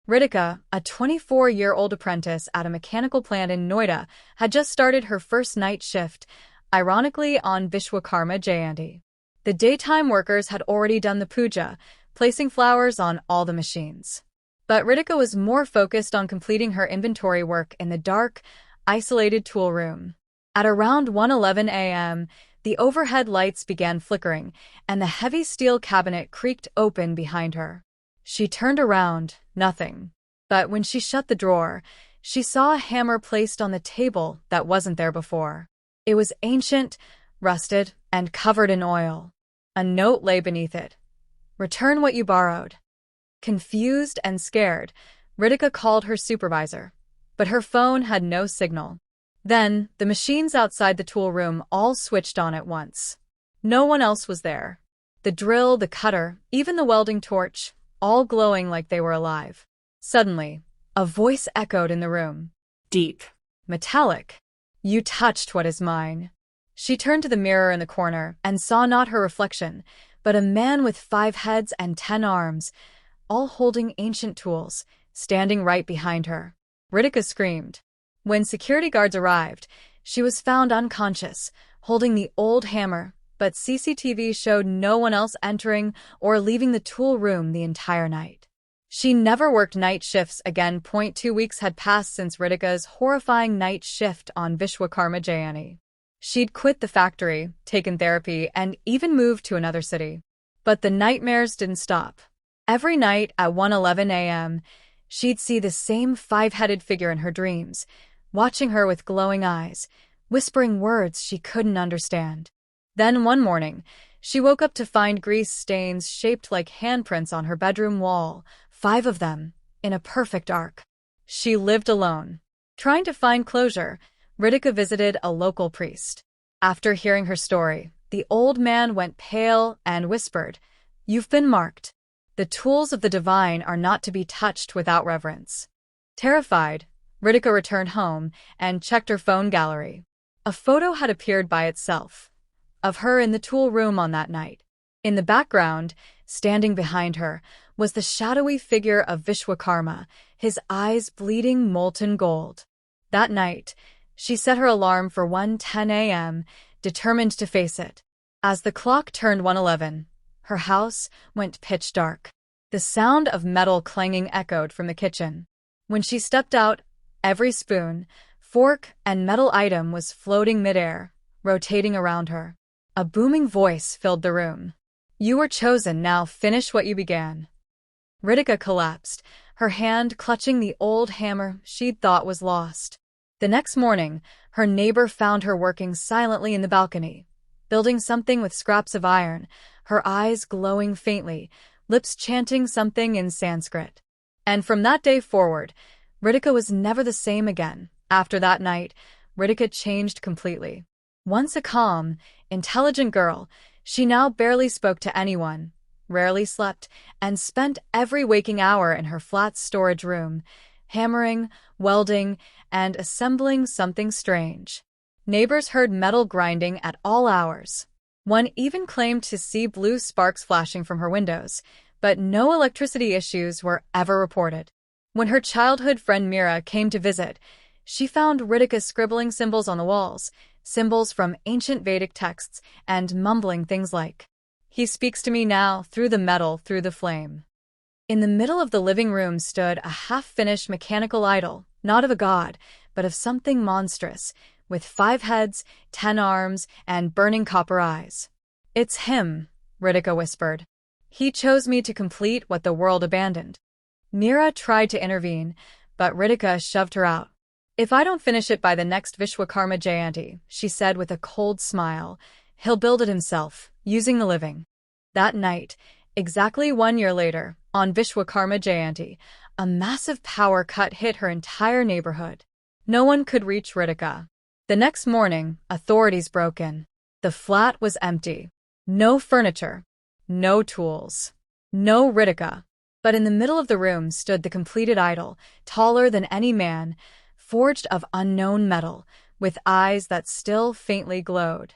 Ritika, a 24-year-old apprentice at a mechanical plant in Noida, had just started her first night shift, ironically on Vishwakarma Jayanti. The daytime workers had already done the puja, placing flowers on all the machines. But Ritika was more focused on completing her inventory work in the dark, isolated tool room. At around 1:11 a.m., the overhead lights began flickering, and the heavy steel cabinet creaked open behind her. She turned around, nothing. But when she shut the drawer, she saw a hammer placed on the table that wasn't there before. It was ancient, rusted, and covered in oil. A note lay beneath it. "Return what you borrowed." Confused and scared, Ritika called her supervisor, but her phone had no signal. Then, the machines outside the tool room all switched on at once. No one else was there. The drill, the cutter, even the welding torch, all glowing like they were alive. Suddenly, a voice echoed in the room. Deep. Metallic. "You touched what is mine." She turned to the mirror in the corner and saw not her reflection, but a man with 5 heads and 10 arms, all holding ancient tools, standing right behind her. Ritika screamed. When security guards arrived, she was found unconscious, holding the old hammer, but CCTV showed no one else entering or leaving the tool room the entire night. She never worked night shifts again. 2 weeks had passed since Ritika's horrifying night shift on Vishwakarma Jayanti. She'd quit the factory, taken therapy, and even moved to another city. But the nightmares didn't stop. Every night at 1:11 a.m., she'd see the same 5-headed figure in her dreams, watching her with glowing eyes, whispering words she couldn't understand. Then one morning, she woke up to find grease stains shaped like handprints on her bedroom wall, 5 of them, in a perfect arc. She lived alone. Trying to find closure, Ritika visited a local priest. After hearing her story, the old man went pale and whispered, "You've been marked. The tools of the divine are not to be touched without reverence." Terrified, Ritika returned home and checked her phone gallery. A photo had appeared by itself, of her in the tool room on that night. In the background, standing behind her, was the shadowy figure of Vishwakarma, his eyes bleeding molten gold. That night, she set her alarm for 1:10 a.m., determined to face it. As the clock turned 1:11, her house went pitch dark. The sound of metal clanging echoed from the kitchen. When she stepped out, every spoon, fork, and metal item was floating midair, rotating around her. A booming voice filled the room. "You were chosen, now finish what you began." Ritika collapsed, her hand clutching the old hammer she'd thought was lost. The next morning, her neighbor found her working silently in the balcony, building something with scraps of iron, her eyes glowing faintly, lips chanting something in Sanskrit. And from that day forward, Ritika was never the same again. After that night, Ritika changed completely. Once a calm, intelligent girl, she now barely spoke to anyone, rarely slept, and spent every waking hour in her flat storage room, hammering, welding, and assembling something strange. Neighbors heard metal grinding at all hours. One even claimed to see blue sparks flashing from her windows, but no electricity issues were ever reported. When her childhood friend Mira came to visit, she found Ritika scribbling symbols on the walls, symbols from ancient Vedic texts, and mumbling things like, "He speaks to me now, through the metal, through the flame." In the middle of the living room stood a half-finished mechanical idol, not of a god, but of something monstrous, with 5 heads, 10 arms, and burning copper eyes. "It's him," Ritika whispered. "He chose me to complete what the world abandoned." Mira tried to intervene, but Ritika shoved her out. "If I don't finish it by the next Vishwakarma Jayanti," she said with a cold smile, "he'll build it himself, using the living." That night, exactly 1 year later, on Vishwakarma Jayanti, a massive power cut hit her entire neighborhood. No one could reach Ritika. The next morning, authorities broke in. The flat was empty. No furniture. No tools. No Ritika. But in the middle of the room stood the completed idol, taller than any man, forged of unknown metal, with eyes that still faintly glowed.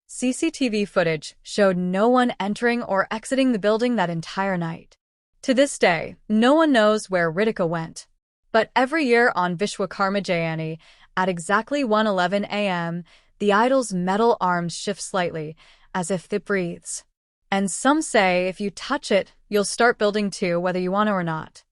CCTV footage showed no one entering or exiting the building that entire night. To this day, no one knows where Ritika went. But every year on Vishwakarma Jayanti, at exactly 1:11 a.m., the idol's metal arms shift slightly, as if it breathes. And some say if you touch it, you'll start building too, whether you want to or not.